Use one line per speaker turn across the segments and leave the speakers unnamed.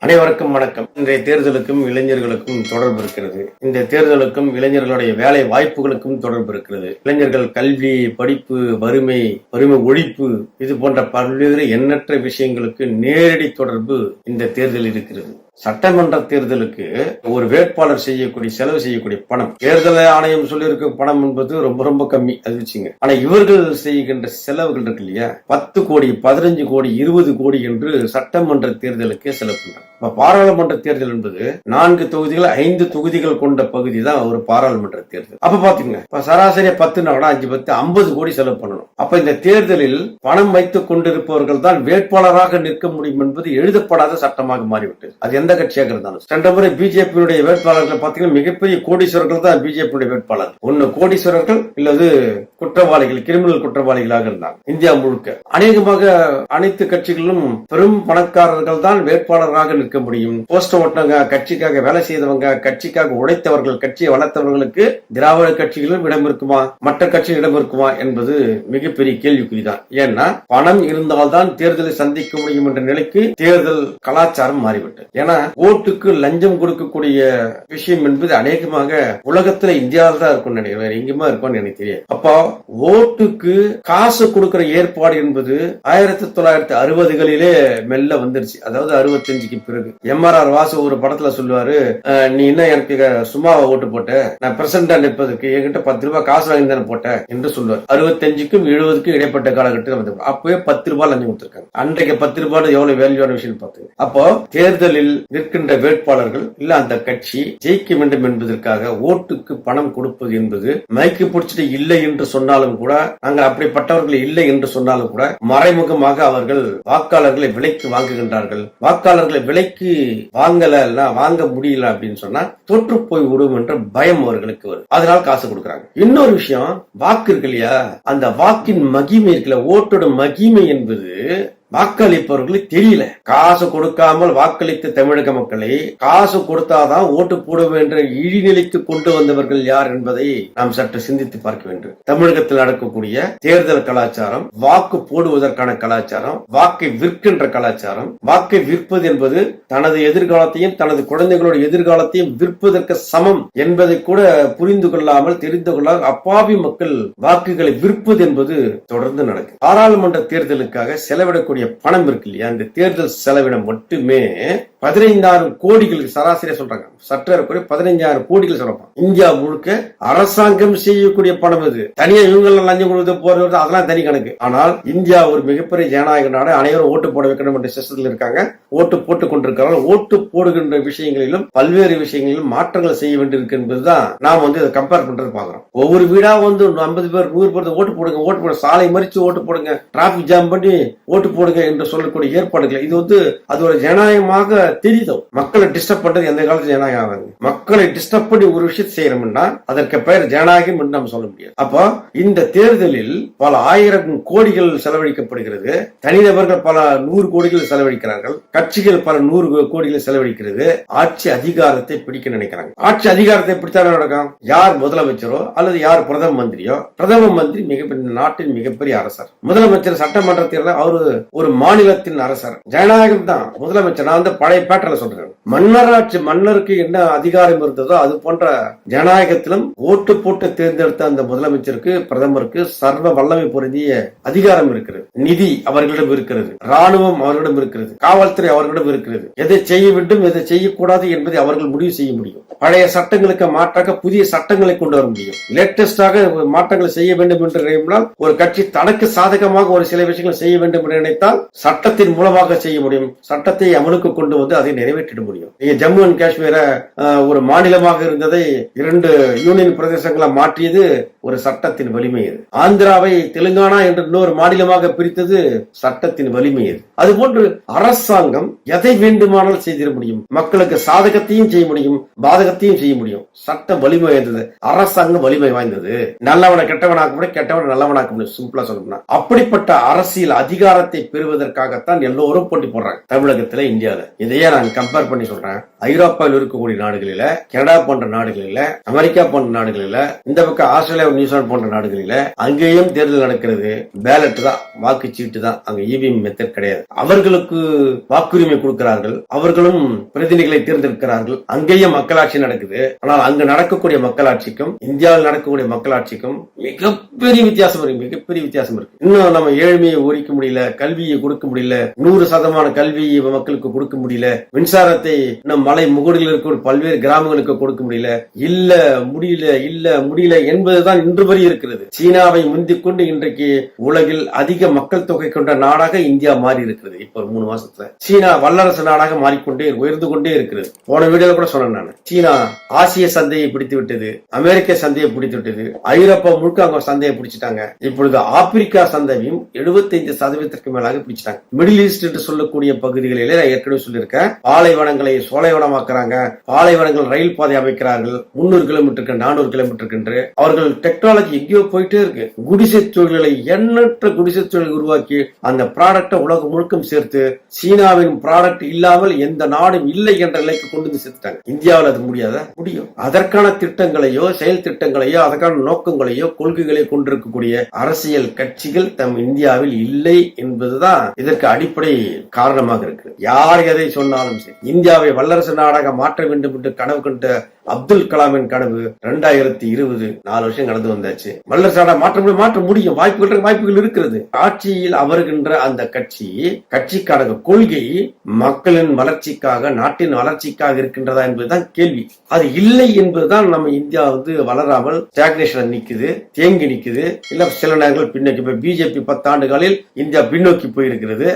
அனைவருக்கும் வணக்கம். இன்றைய தேர்தலுக்கும் இளைஞர்களுக்கும் தொடர்பு இருக்கிறது. இந்த தேர்தலுக்கும் இளைஞர்களுடைய வேலை வாய்ப்புகளுக்கும் தொடர்பு இருக்கிறது. இளைஞர்கள் கல்வி, படிப்பு, வறுமை ஒழிப்பு இது போன்ற பல்வேறு எண்ணற்ற விஷயங்களுக்கு நேரடி தொடர்பு இந்த தேர்தல் இருக்கிறது. சட்டமன்ற தேர்தலுக்கு ஒரு வேட்பாளர் செலவு செய்யக்கூடிய பணம், தேர்தல் ஆணையம் சொல்லியிருக்க பணம் என்பது ரொம்ப ரொம்ப கம்மி, அது வச்சுங்க. ஆனா இவர்கள் செய்கின்ற செலவுகள் இருக்கு இல்லையா, 10 கோடி 15 கோடி 20 கோடி என்று சட்டமன்ற தேர்தலுக்கே செலவு பண்றாங்க. பாராளுமன்ற தேர்தல் என்பது 4 தொகுதிகள் 5 தொகுதிகள் கொண்ட பகுதி தான் ஒரு பாராளுமன்ற தேர்தல். அப்ப பாத்தீங்க, சராசரியா 10 5 10 50 கோடி செலவு பண்ணணும். அப்ப இந்த தேர்தலில் பணம் வைத்துக் கொண்டிருப்பவர்கள் தான் வேட்பாளராக நிற்க முடியும் என்பது எழுதப்படாத சட்டமாக மாறிவிட்டது. அது எந்த கட்சியாக இருந்தாலும். சென்ற முறை பிஜேபியுடைய வேட்பாளர்கள் பாத்தீங்கன்னா மிகப்பெரிய கோடீஸ்வரர்கள் தான் பிஜேபியுடைய வேட்பாளர். ஒன்னு கோடீஸ்வரர்கள் இல்லது குற்றவாளிகள், கிரிமினல் குற்றவாளிகளாக இருந்தாங்க. இந்தியா முழுக்க அநேகமாக அனைத்து கட்சிகளிலும் பெரும் பணக்காரர்கள் தான் வேட்பாளராக நிற்க முடியும். போஸ்டர் ஓட்டினவங்க, கட்சிக்காக வேலை செய்தவங்க, கட்சிக்காக உழைத்தவர்கள், கட்சியை வளர்த்தவர்களுக்கு திராவிட கட்சிகளிலும் இடம் இருக்குமா, மற்ற கட்சியில் இடம் இருக்குமா என்பது மிகப்பெரிய கேள்விக்குறிதான். ஏன்னா பணம் இருந்தால்தான் தேர்தலை சந்திக்க முடியும் என்ற நிலைக்கு தேர்தல் கலாச்சாரம் மாறிவிட்டது. ஏன்னா ஓட்டுக்கு லஞ்சம் கொடுக்கக்கூடிய விஷயம் என்பது அநேகமாக உலகத்துல இந்தியாவில் தான் இருக்கும் நினைக்கிறேன், வேற எங்கேயுமா இருக்கும்னு எனக்கு தெரியாது. அப்போ ஓட்டுக்கு காசு கொடுக்கிற ஏற்பாடு என்பது 1960களிலே மெல்ல வந்துருச்சு. அதாவது 65க்கு பிறகு எம்ஆர்ஆர் வாசு ஒரு படத்துல சொல்லுவாரு, நீ என்ன எனக்கு சும்மா ஓட்டு போட்ட, நான் பிரசிடண்டா நிற்பதற்கு என்கிட்ட 10 ரூபாய் காசு வாங்கி தானே போட்டேன் என்று சொல்லுவார். 65க்கும் 70க்கும் இடைப்பட்ட காலகட்டத்தில் வந்து அப்பவே 10 ரூபாய் லஞ்சம் கொடுத்திருக்காங்க. அன்றைக்கு 10 ரூபாய் எவ்வளவு வேல்யூவான விஷயம் பார்த்து. அப்போ தேர்தலில் நிற்கின்ற வேட்பாளர்கள் இல்ல அந்த கட்சி ஜெயிக்க வேண்டும் என்பதற்காக ஓட்டுக்கு பணம் கொடுப்பது என்பது மைக்கு பிடிச்சிட்டு இல்லை என்று சொன்னாலும் கூட, நாங்கள் அப்படிப்பட்டவர்கள் இல்லை என்று சொன்னாலும் கூட மறைமுகமாக அவர்கள் வாக்காளர்களை விலைக்கு வாங்குகின்றார்கள். வாக்காளர்களை விலைக்கு வாங்க முடியல அப்படின்னு சொன்னா தொற்று போய் விடும் என்ற பயம் அவர்களுக்கு வரும். அதனால காசு கொடுக்கறாங்க. இன்னொரு விஷயம், வாக்கு இருக்கு இல்லையா, அந்த வாக்கின் மகிமை இருக்குல்ல, ஓட்டோட மகிமை என்பது வாக்களிப்பவர்களுக்கு தெரியல. காசு கொடுக்காமல் வாக்களித்த தமிழக மக்களை காசு கொடுத்தாதான் ஓட்டு போடுவோம் என்ற இழிநிலைக்கு கொண்டு வந்தவர்கள் யார் என்பதை நாம் சற்று சிந்தித்து பார்க்க வேண்டும். தமிழகத்தில் நடக்கக்கூடிய தேர்தல் கலாச்சாரம், வாக்கு போடுவதற்கான கலாச்சாரம், வாக்கை விற்கின்ற கலாச்சாரம், வாக்கை விற்பது என்பது தனது எதிர்காலத்தையும் தனது குழந்தைகளோட எதிர்காலத்தையும் விற்பதற்கு சமம் என்பதை கூட புரிந்து கொள்ளாமல் தெரிந்து கொள்ளாமல் அப்பாவி மக்கள் வாக்குகளை விற்பது என்பது தொடர்ந்து நடக்கும். பாராளுமன்ற தேர்தலுக்காக செலவிடக்கூடிய பணம் இருக்கு இல்லையா, இந்த தேர்தல் செலவினம் மட்டுமே 15,000 கோடிகள் சராசரியா சொல்றாங்க. சற்றேறக்குறைய 15,000 கோடிகள் சொல்லலாம். இந்தியா முழுக்க அரசாங்கம் செய்யக்கூடிய பணம் இது. தனியா இவங்க லஞ்சம் கொடுத்து போறது அதெல்லாம் தனி கணக்கு. ஆனால் இந்தியா ஒரு மிகப்பெரிய ஜனநாயக நாடு. அனைவரும் ஓட்டு போட வைக்கணும் என்ற சிஸ்டத்தில் இருக்காங்க. ஓட்டு போட்டுக் கொண்டிருக்கிறார்கள். ஓட்டு போடுகின்ற விஷயங்களிலும் பல்வேறு விஷயங்களிலும் மாற்றங்கள் செய்ய வேண்டியிருக்கு என்பதுதான் நாம் இதை கம்பேர் பண்றது பாக்குறோம். ஒவ்வொரு வீடா 50 பேர் 100 பேர் ஓட்டு போடுங்க, சாலை மறிச்சு ஓட்டு போடுங்க, டிராபிக் ஜாம் பண்ணி ஓட்டு போடுங்க என்று சொல்லக்கூடிய ஏற்பாடுகள், இது அது ஒரு ஜனநாயகமாக தெரியுதோ. மக்களை டிஸ்டர்ப் பண்றது எந்த காலத்துல ஜனநாயகம் ஆகாது. மக்களை டிஸ்டர்ப் பண்ணி ஒரு விஷயத்தை செய்யணும்னா அதற்கு பெயர் ஜனநாயகம் என்று நாம் சொல்ல முடியாது. அப்போ இந்த தேர்தலில் பல 1000 கோடிகள் செலவழிக்கப்படுகிறது. தனிநபர்கள் பல 100 கோடிகள் செலவழிக்கிறார்கள். கட்சிகள் பல 100 கோடிகள் செலவழிக்கிறது. ஆட்சி அதிகாரத்தை பிடிக்க நினைக்கிறாங்க. ஆட்சி அதிகாரத்தை பிடித்தா நடக்கும். யார் முதலமைச்சரோ அல்லது யார் பிரதம மந்திரியோ, பிரதம மந்திரி மிகப்பெரிய நாட்டின் மிகப்பெரிய அரசர், முதலமைச்சர் சட்டமன்றத்தில் அவரு ஒரு மாநிலத்தின் அரசர். ஜனநாயகம் தான் முதலமைச்சர். நான் பழைய பேட்டர்ல சொல்றேன். மன்னராட்சி, மன்னருக்கு என்ன அதிகாரம் இருந்ததோ அது போன்ற ஜனநாயகத்திலும் ஓட்டு போட்டு தேர்ந்தெடுத்த அந்த முதலமைச்சருக்கு, பிரதமருக்கு சர்வ வல்லமை பொருந்திய அதிகாரம் இருக்கிறது. நிதி அவர்களிடம் இருக்கிறது, ராணுவம் அவர்களிடம் இருக்கிறது, காவல்துறை அவர்களிடம் இருக்கிறது. எதை செய்ய வேண்டும் எதை செய்யக்கூடாது என்பதை அவர்கள் முடிவு செய்ய முடியும். பழைய சட்டங்களுக்கு மாற்றாக புதிய சட்டங்களை கொண்டு வர முடியும். லேட்டஸ்டாக மாற்றங்களை செய்ய வேண்டும் என்று நினைத்தால், ஒரு கட்சி தனக்கு சாதகமாக ஒரு சில விஷயங்கள் செய்ய வேண்டும் என்று நினைத்தால் சட்டத்தின் மூலமாக செய்ய முடியும். சட்டத்தை அமலுக்கு கொண்டு வந்து அதை நிறைவேற்றிட முடியும். நீங்க ஜம்மு அண்ட் காஷ்மீரை ஒரு மாநிலமாக இருந்ததை 2 யூனியன் பிரதேசங்களை மாற்றியது ஒரு சட்டத்தின் வலிமை. ஆந்திராவை தெலுங்கானா என்று இன்னொரு மாநிலமாக பிரித்தது சட்டத்தின் வலிமை. அதுபோன்று அரசாங்கம் எதை வேண்டுமானால் செய்திட முடியும். மக்களுக்கு சாதகத்தையும் செய்ய முடியும், பாதகத்தையும் செய்ய முடியும். சட்டம் வலிமை வாய்ந்தது, அரசாங்கம் வலிமை வாய்ந்தது. நல்லவனை கெட்டவனாக்க முடியும், கெட்டவனை நல்லவனாக்க முடியும். சிம்பிளா சொல்லணும்னா அப்படிப்பட்ட அரசியல் அதிகாரத்தை பெறுவதற்காகத்தான் எல்லோரும் போட்டி போடுறாங்க தமிழகத்துல, இந்தியாவில. இதையே நான் கம்பேர் பண்ணி சொல்றேன். ஐரோப்பாவில் இருக்கக்கூடிய நாடுகளில, கனடா போன்ற நாடுகளில, அமெரிக்கா போன்ற நாடுகளில, இந்த பக்கம் ஆஸ்திரேலியா, நியூசிலாந்து போன்ற நாடுகளில அங்கேயும் தேர்தல் நடக்கிறது. பேலட் தான், வாக்குச்சீட்டு தான். அங்க இவிஎம் மெத்தட் கிடையாது. அவர்களுக்கு வாக்குரிமை கொடுக்கிறார்கள், அவர்களும் பிரதிநிதிகளை தேர்ந்தெடுக்கிறார்கள். அங்கேயும் மக்களாட்சி நடக்குது. ஆனால் அங்கு நடக்கக்கூடிய மக்களாட்சிக்கும் இந்தியாவில் நடக்கக்கூடிய மக்களாட்சிக்கும் மிகப்பெரிய வித்தியாசம் இருக்கு. மிகப்பெரிய வித்தியாசம் இருக்கு. இன்னும் நம்ம ஏழ்மையை ஒழிக்க முடியல, கல்வியை கொடுக்க முடியல, 100% கல்வியை மக்களுக்கு கொடுக்க முடியல, மின்சாரத்தை இன்னும் மலை முகடில் இருக்க பல்வேறு கிராமங்களுக்கு கொடுக்க முடியல. முடியல என்பதுதான் இன்று வரை இருக்கிறது. சீனாவை முந்திக் கொண்டு இன்றைக்கு உலகில் அதிக மக்கள் தொகை கொண்ட நாடாக இந்தியா மாறி இருக்கிறது. இப்ப 3 மாசத்துல சீனா வல்லரசு நாடாக மாறிக்கொண்டே உயர்ந்து கொண்டே இருக்கிறது. போன வீடியோல கூட சொன்னேன் நான். சீனா ஆசிய சந்தையை பிடித்து விட்டது, அமெரிக்க சந்தையை பிடித்து விட்டது, ஐரோப்பா முழுக்க அவங்க சந்தையை பிடிச்சிட்டாங்க. இப்பொழுது ஆப்பிரிக்கா சந்தையும் 75% மேலாக பிடிச்சிட்டாங்க. மிடில் ஈஸ்ட் என்று சொல்லக்கூடிய பகுதிகளிலே நான் ஏற்கனவே சொல்லியிருக்கேன். பாலைவனங்களை சோலைவனமாக்குறாங்க, பாலைவனங்கள் ரயில் பாதை அமைக்கிறார்கள். 300 கிலோமீட்டருக்கு 400 கிலோமீட்டருக்கு என்று அவர்கள் டெக்னாலஜி எங்கேயோ போயிட்டே இருக்கு. குடிசை தொழில்களை, எண்ணற்ற குடிசை தொழில் உருவாக்கி அந்த ப்ராடக்டை உலகம் முழுக்கம் சேர்த்து சீனாவின் ப்ராடக்ட் இல்லாமல் எந்த நாடும் இல்லை என்ற நிலைக்கு கொண்டு வந்து சேர்த்துட்டாங்க. இந்தியாவில் அது முடியாத முடியும். அதற்கான திட்டங்களையோ செயல் திட்டங்களையோ அதற்கான நோக்கங்களையோ கொள்கைகளை கொண்டிருக்கக்கூடிய அரசியல் கட்சிகள் தம் இந்தியாவில் இல்லை என்பதுதான் இதற்கு அடிப்படை காரணமாக இருக்கு. யார் எதை சொன்னாலும் சரி, இந்தியாவை வல்லரசு நாடாக மாற்ற வேண்டும் என்று கனவு கண்ட அப்துல் கலாமின் கனவு 2020 4 வருஷம் கடந்து வந்தாச்சு. வல்லரசு நாடாக மாற்ற முடியும். வாய்ப்புகள் இருக்கிறது. ஆட்சியில் அமர்கின்ற அந்த கட்சிக்கான கொள்கை மக்களின் வளர்ச்சிக்காக, நாட்டின் வளர்ச்சிக்காக இருக்கின்றதா என்பதுதான் கேள்வி. அது இல்லை என்பதுதான் நம்ம இந்தியா வளராமல் ஸ்டாக்னேஷன் நிக்குது, தேங்கி நிக்குது. இல்ல சில நேரங்கள் பின்னோக்கி. பிஜேபி 10 ஆண்டுகளில் இந்தியா பின்னோக்கி போயிருக்கிறது.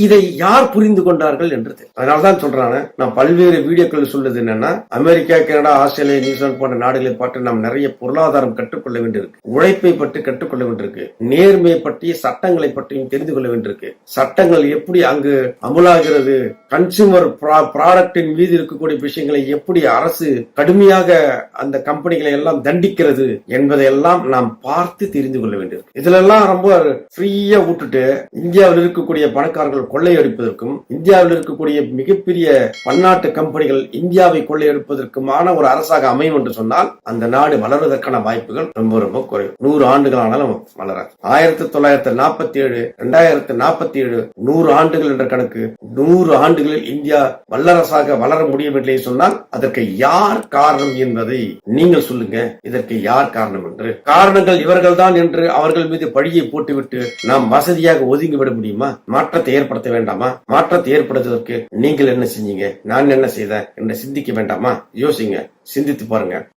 இதை யார் புரிந்து கொண்டார்கள் என்றது. அதனால்தான் சொல்றாங்க, நான் பல்வேறு வீடியோக்கள் சொல்றது என்னன்னா, அமெரிக்கா, கனடா, ஆஸ்திரேலியா, நியூசிலாந்து போன்ற நாடுகளை பற்றி நாம் நிறைய பொருளாதாரம் கற்றுக்கொள்ள வேண்டியிருக்கு, உழைப்பை பற்றி கற்றுக்கொள்ள வேண்டியிருக்கு, நேர்மையை பற்றி, சட்டங்களை பற்றியும் தெரிந்து கொள்ள வேண்டியிருக்கு. சட்டங்கள் எப்படி அங்கு அமுலாகிறது, கன்சூமர் ப்ராடக்டின் மீது இருக்கக்கூடிய விஷயங்களை எப்படி அரசு கடுமையாக அந்த கம்பெனிகளை எல்லாம் தண்டிக்கிறது என்பதையெல்லாம் நாம் பார்த்து தெரிந்து கொள்ள வேண்டியிருக்கு. இதுல எல்லாம் ரொம்ப ஃப்ரீயா விட்டுட்டு இந்தியாவில் இருக்கக்கூடிய பணக்காரர்கள் கொள்ளையடிப்பதற்கும், இந்தியாவில் இருக்கக்கூடிய மிகப்பெரிய பன்னாட்டு கம்பெனிகள் இந்தியாவை கொள்ளையடிப்பதற்குமான ஒரு அரசாக அமையும் என்று சொன்னால் அந்த நாடு வளர்வதற்கான வாய்ப்புகள் ரொம்ப ரொம்ப குறைவு. 100 ஆண்டுகள் ஆனாலும் வளராது. 1947, 2047 100 ஆண்டுகள் என்ற கணக்கு. 100 ஆண்டுகளில் இந்தியா வல்லரசாக வளர முடியவில்லை சொன்னால் அதற்கு யார் காரணம் என்பதை நீங்கள் சொல்லுங்க. இதற்கு யார் காரணம் என்று. காரணங்கள் இவர்கள் தான் என்று அவர்கள் மீது பழியை போட்டுவிட்டு நாம் வசதியாக ஒதுங்கிவிட முடியுமா? மாற்றத்தை ஏற்படுத்த வேண்டாமா? மாற்றத்தை ஏற்படுத்துவதற்கு நீங்கள் என்ன செஞ்சீங்க, நான் என்ன செய்தேன் என்று சிந்திக்க வேண்டாமா? யோசிங்க, சிந்தித்து பாருங்க.